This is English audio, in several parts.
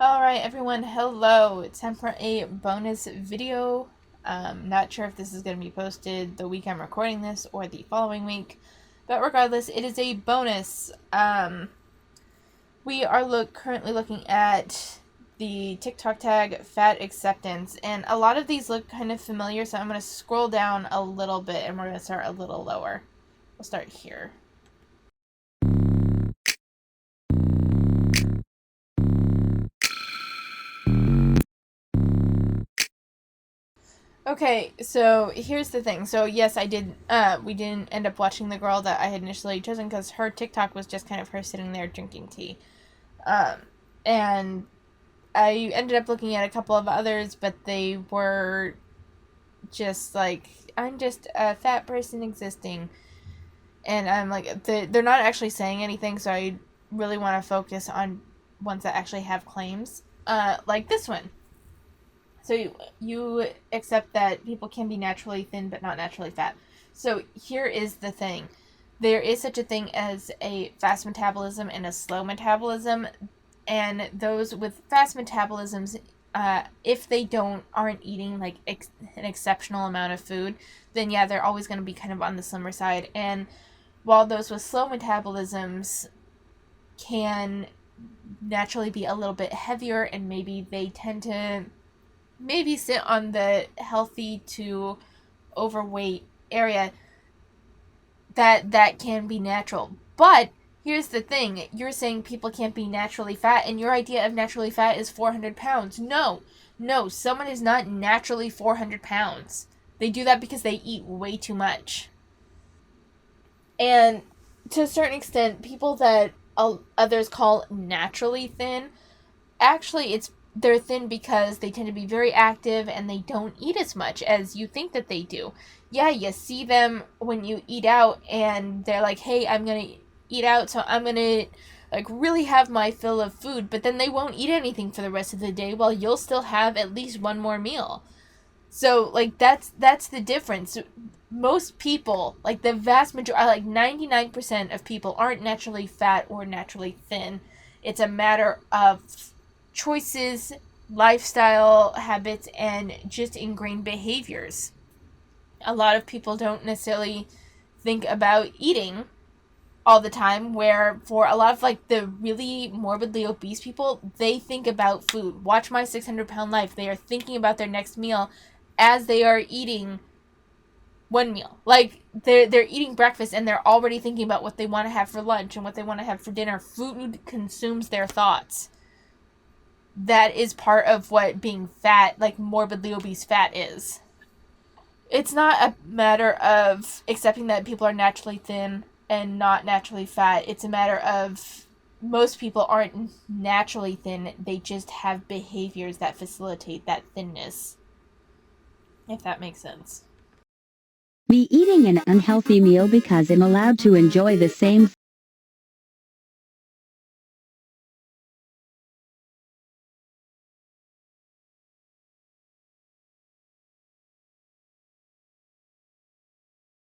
Alright everyone, hello. It's time for a bonus video. Not sure if this is going to be posted the week I'm recording this or the following week, but regardless, it is a bonus. We are currently looking at the TikTok tag Fat Acceptance, and a lot of these look kind of familiar, so I'm going to scroll down a little bit and we're going to start a little lower. We'll start here. Okay, so here's the thing. So yes, we didn't end up watching the girl that I had initially chosen because her TikTok was just kind of her sitting there drinking tea. Um, and I ended up looking at a couple of others, but they were just like, I'm just a fat person existing. And I'm like, they're not actually saying anything, so I really want to focus on ones that actually have claims. Like this one. So you accept that people can be naturally thin but not naturally fat. So here is the thing. There is such a thing as a fast metabolism and a slow metabolism. And those with fast metabolisms, if they aren't eating like an exceptional amount of food, then yeah, they're always going to be kind of on the slimmer side. And while those with slow metabolisms can naturally be a little bit heavier, and maybe they tend to maybe sit on the healthy to overweight area, that can be natural. But here's the thing, you're saying people can't be naturally fat, and your idea of naturally fat is 400 pounds. No, someone is not naturally 400 pounds. They do that because they eat way too much. And to a certain extent, people that others call naturally thin, actually they're thin because they tend to be very active and they don't eat as much as you think that they do. Yeah, you see them when you eat out and they're like, hey, I'm gonna eat out, so I'm gonna like really have my fill of food, but then they won't eat anything for the rest of the day while you'll still have at least one more meal. So like that's the difference. Most people, like the vast majority, like 99% of people aren't naturally fat or naturally thin. It's a matter of choices, lifestyle habits, and just ingrained behaviors. A lot of people don't necessarily think about eating all the time, where for a lot of like the really morbidly obese people, they think about food. Watch My 600 Pound Life. They are thinking about their next meal as they are eating one meal. Like they're eating breakfast and they're already thinking about what they want to have for lunch and what they want to have for dinner. Food consumes their thoughts. That is part of what being fat, like morbidly obese fat, is. It's not a matter of accepting that people are naturally thin and not naturally fat. It's a matter of most people aren't naturally thin. They just have behaviors that facilitate that thinness. If that makes sense. Be eating an unhealthy meal because I'm allowed to enjoy the same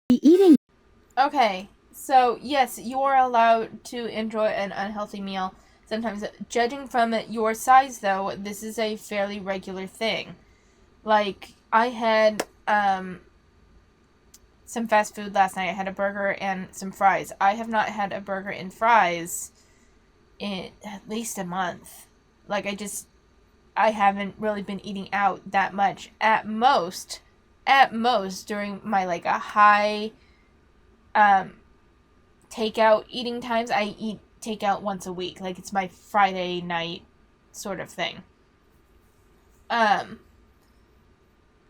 be eating. Okay, so yes, you are allowed to enjoy an unhealthy meal sometimes. Judging from your size, though, this is a fairly regular thing. Like, I had some fast food last night. I had a burger and some fries. I have not had a burger and fries in at least a month. Like, I haven't really been eating out that much. At most, during my, like, a high um, takeout eating times, I eat takeout once a week. Like, it's my Friday night sort of thing. Um,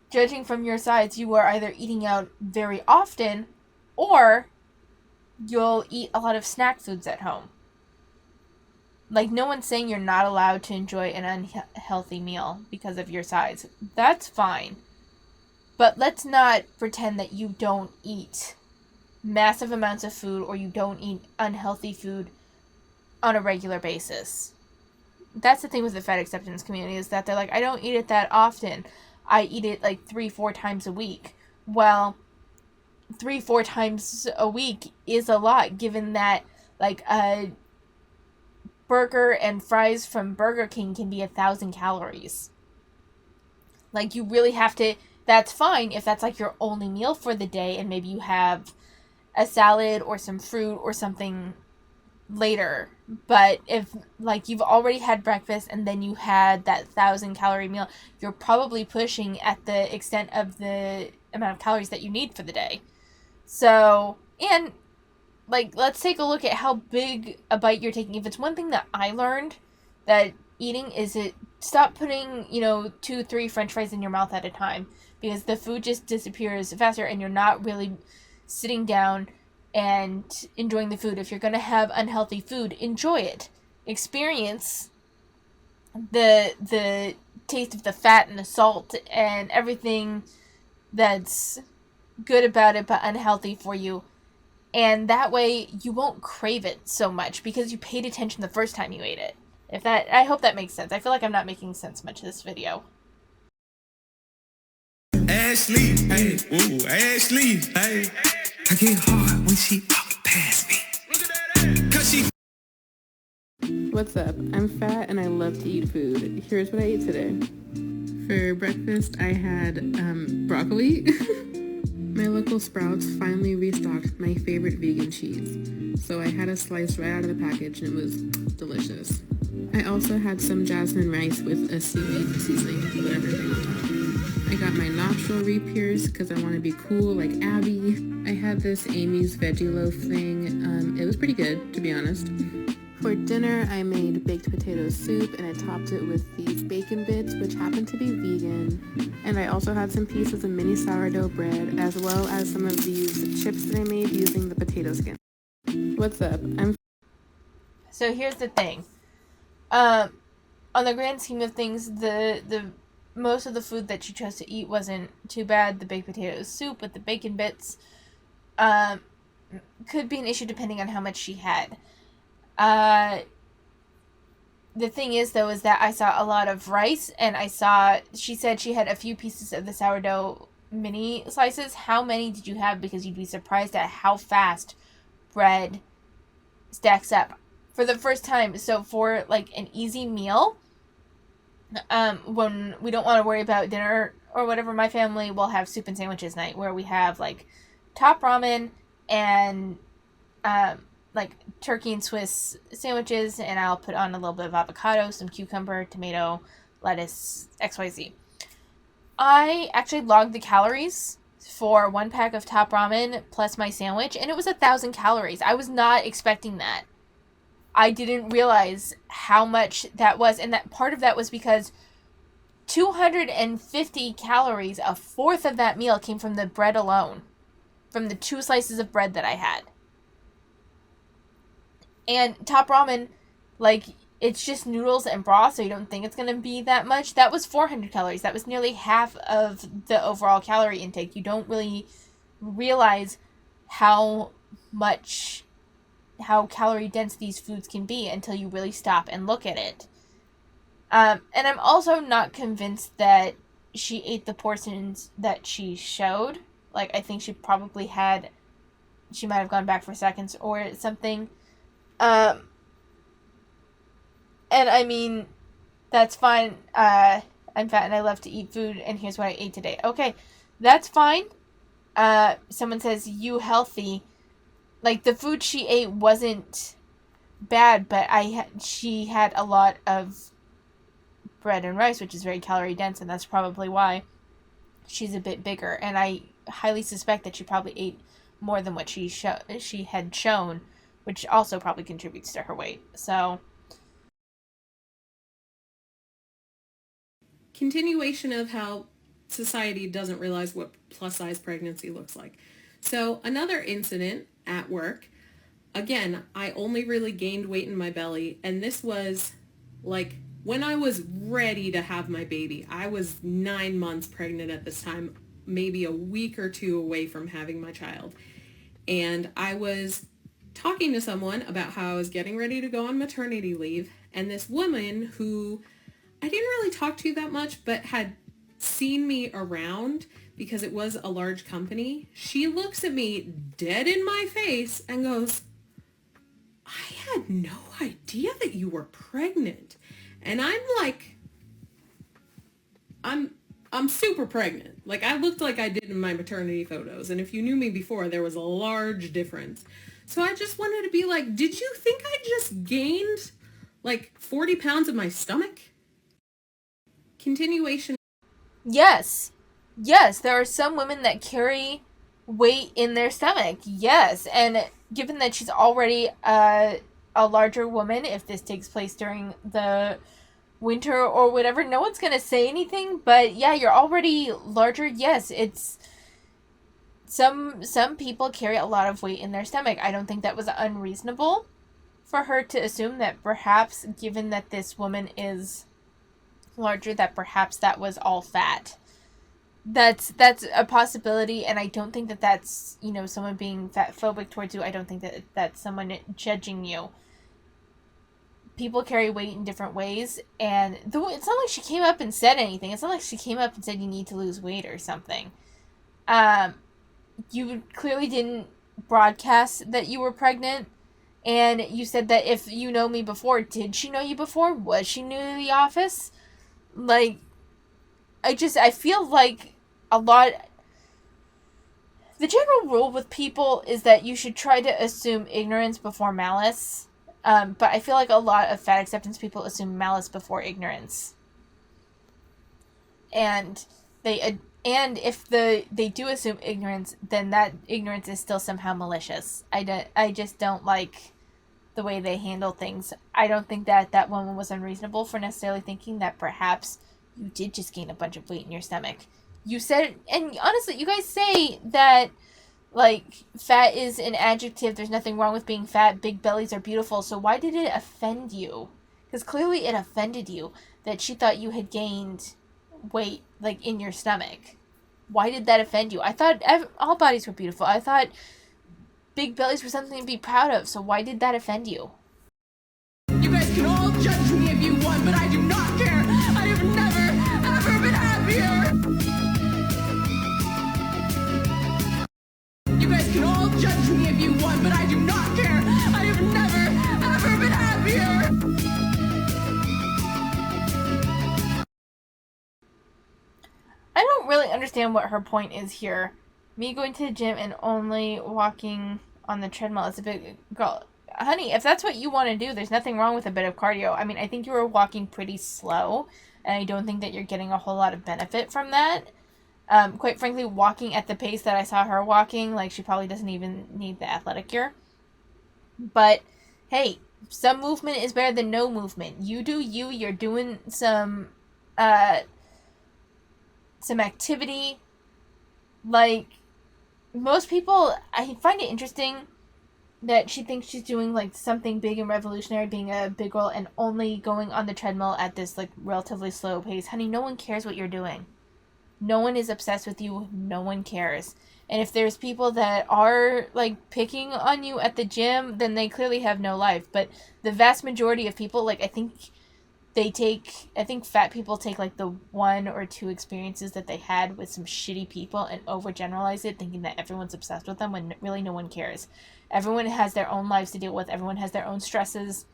Judging from your sides, you are either eating out very often or you'll eat a lot of snack foods at home. Like, no one's saying you're not allowed to enjoy an unhealthy meal because of your size. That's fine. But let's not pretend that you don't eat massive amounts of food or you don't eat unhealthy food on a regular basis. That's the thing with the fat acceptance community, is that they're like, I don't eat it that often. I eat it like 3-4 times a week. Well, 3-4 times a week is a lot, given that like a burger and fries from Burger King can be 1,000 calories. Like, you really have to, that's fine if that's like your only meal for the day and maybe you have a salad or some fruit or something later. But if like you've already had breakfast and then you had that 1,000 calorie meal, you're probably pushing at the extent of the amount of calories that you need for the day. So, and like, let's take a look at how big a bite you're taking. If it's one thing that I learned that eating is it stop putting, 2, 3 French fries in your mouth at a time, because the food just disappears faster and you're not really sitting down and enjoying the food. If you're going to have unhealthy food, enjoy it. Experience the taste of the fat and the salt and everything that's good about it but unhealthy for you. And that way you won't crave it so much because you paid attention the first time you ate it. I hope that makes sense. I feel like I'm not making sense much of this video. Ashley, hey, ooh, Ashley, hey. I get hard when she walk past me. Cause she. What's up? I'm fat and I love to eat food. Here's what I ate today. For breakfast, I had broccoli. My local Sprouts finally restocked my favorite vegan cheese. So I had a slice right out of the package and it was delicious. I also had some jasmine rice with a seaweed seasoning with everything on top. I got my nostril re-pierced because I want to be cool like Abby. I had this Amy's veggie loaf thing. It was pretty good, to be honest. For dinner, I made baked potato soup and I topped it with these bacon bits, which happen to be vegan. And I also had some pieces of mini sourdough bread, as well as some of these chips that I made using the potato skin. What's up? So here's the thing. On the grand scheme of things, the most of the food that she chose to eat wasn't too bad. The baked potato soup with the bacon bits could be an issue depending on how much she had. The thing is, though, is that I saw a lot of rice, and she said she had a few pieces of the sourdough mini slices. How many did you have? Because you'd be surprised at how fast bread stacks up. For the first time, so for, like, an easy meal, when we don't want to worry about dinner or whatever, my family will have soup and sandwiches night, where we have, like, top ramen and, like turkey and Swiss sandwiches, and I'll put on a little bit of avocado, some cucumber, tomato, lettuce, XYZ. I actually logged the calories for 1 pack of top ramen plus my sandwich, and it was 1,000 calories. I was not expecting that. I didn't realize how much that was, and that part of that was because 250 calories, a fourth of that meal, came from the bread alone, from the 2 slices of bread that I had. And top ramen, like, it's just noodles and broth, so you don't think it's going to be that much. That was 400 calories. That was nearly half of the overall calorie intake. You don't really realize how calorie dense these foods can be until you really stop and look at it. And I'm also not convinced that she ate the portions that she showed. Like, I think she might have gone back for seconds or something. And I mean, that's fine. I'm fat and I love to eat food, and here's what I ate today. Okay, that's fine. Someone says, you healthy. Like, the food she ate wasn't bad, but she had a lot of bread and rice, which is very calorie dense, and that's probably why she's a bit bigger. And I highly suspect that she probably ate more than what she had shown, which also probably contributes to her weight. So, continuation of how society doesn't realize what plus-size pregnancy looks like. So another incident at work, again, I only really gained weight in my belly, and this was like when I was ready to have my baby. I was 9 months pregnant at this time, maybe a week or 2 away from having my child. And I was talking to someone about how I was getting ready to go on maternity leave, and this woman who I didn't really talk to that much, but had seen me around because it was a large company, she looks at me dead in my face and goes, I had no idea that you were pregnant. And I'm like, I'm super pregnant. Like, I looked like I did in my maternity photos. And if you knew me before, there was a large difference. So I just wanted to be like, did you think I just gained like 40 pounds in my stomach? Continuation. Yes. Yes, there are some women that carry weight in their stomach. Yes. And given that she's already a larger woman, if this takes place during the winter or whatever, no one's going to say anything. But yeah, you're already larger. Yes, it's some people carry a lot of weight in their stomach. I don't think that was unreasonable for her to assume that perhaps, given that this woman is larger, that perhaps that was all fat. That's a possibility, and I don't think that that's, you know, someone being fat phobic towards you. I don't think that that's someone judging you. People carry weight in different ways, and it's not like she came up and said anything. It's not like she came up and said you need to lose weight or something. You clearly didn't broadcast that you were pregnant, and you said that if you know me before, did she know you before? Was she new to the office? Like, I feel like a lot... The general rule with people is that you should try to assume ignorance before malice. But I feel like a lot of fat acceptance people assume malice before ignorance. And if they do assume ignorance, then that ignorance is still somehow malicious. I just don't like the way they handle things. I don't think that woman was unreasonable for necessarily thinking that perhaps you did just gain a bunch of weight in your stomach. You said, and honestly, you guys say that, like, fat is an adjective, there's nothing wrong with being fat, big bellies are beautiful, so why did it offend you? Because clearly it offended you that she thought you had gained weight, like, in your stomach. Why did that offend you? I thought all bodies were beautiful. I thought big bellies were something to be proud of, so why did that offend you? You guys can all judge me if you want, but I do not care. I have never, ever been happier. You guys can all judge me if you want, but I do not care. I have never, ever been happier. I don't really understand what her point is here. Me going to the gym and only walking on the treadmill as a big girl. Honey, if that's what you want to do, there's nothing wrong with a bit of cardio. I mean, I think you were walking pretty slow, and I don't think that you're getting a whole lot of benefit from that. Quite frankly, walking at the pace that I saw her walking, like, she probably doesn't even need the athletic gear. But, hey, some movement is better than no movement. You do you. You're doing some activity. Like, most people, I find it interesting that she thinks she's doing, like, something big and revolutionary, being a big girl, and only going on the treadmill at this, like, relatively slow pace. Honey, no one cares what you're doing. No one is obsessed with you. No one cares. And if there's people that are, like, picking on you at the gym, then they clearly have no life. But the vast majority of people, like, I think fat people take, like, the one or two experiences that they had with some shitty people and overgeneralize it, thinking that everyone's obsessed with them when really no one cares. Everyone has their own lives to deal with. Everyone has their own stresses.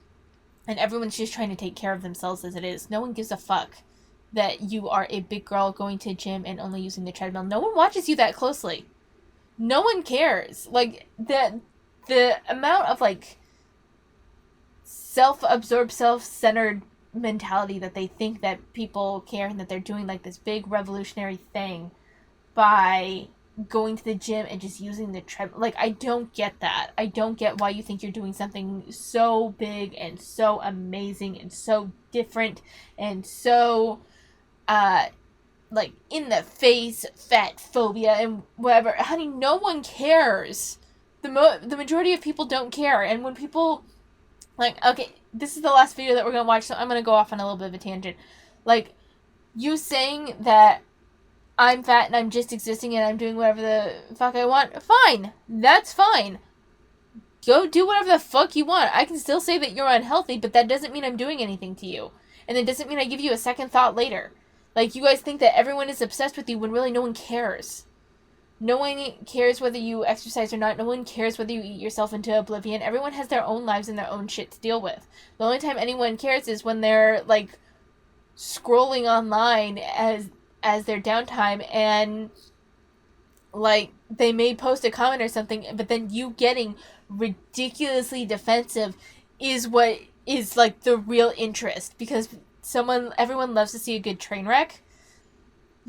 And everyone's just trying to take care of themselves as it is. No one gives a fuck that you are a big girl going to a gym and only using the treadmill. No one watches you that closely. No one cares. Like, the amount of, like, self-absorbed, self-centered mentality that they think that people care and that they're doing, like, this big revolutionary thing by going to the gym and just using the treadmill. Like, I don't get that. I don't get why you think you're doing something so big and so amazing and so different and so like, in the face fat phobia and whatever. Honey, no one cares. The majority of people don't care. And when people, like, okay, this is the last video that we're gonna watch, so I'm gonna go off on a little bit of a tangent. Like, you saying that I'm fat and I'm just existing and I'm doing whatever the fuck I want, fine. That's fine. Go do whatever the fuck you want. I can still say that you're unhealthy, but that doesn't mean I'm doing anything to you. And it doesn't mean I give you a second thought later. Like, you guys think that everyone is obsessed with you when really no one cares. No one cares whether you exercise or not. No one cares whether you eat yourself into oblivion. Everyone has their own lives and their own shit to deal with. The only time anyone cares is when they're, like, scrolling online as their downtime, and, like, they may post a comment or something, but then you getting ridiculously defensive is what is, like, the real interest, because everyone loves to see a good train wreck.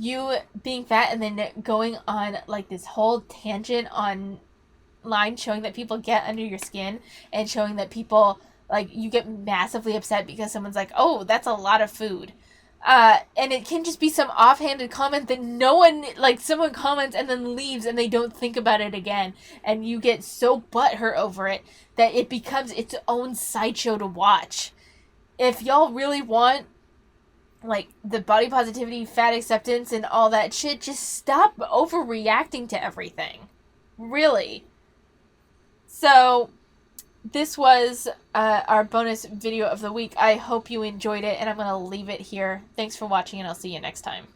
You being fat and then going on, like, this whole tangent online showing that people get under your skin, and showing that people, like, you get massively upset because someone's like, oh, that's a lot of food. And it can just be some offhanded comment that no one, like, someone comments and then leaves and they don't think about it again. And you get so butthurt over it that it becomes its own sideshow to watch. If y'all really want, like, the body positivity, fat acceptance, and all that shit, just stop overreacting to everything. Really. So, this was our bonus video of the week. I hope you enjoyed it, and I'm going to leave it here. Thanks for watching, and I'll see you next time.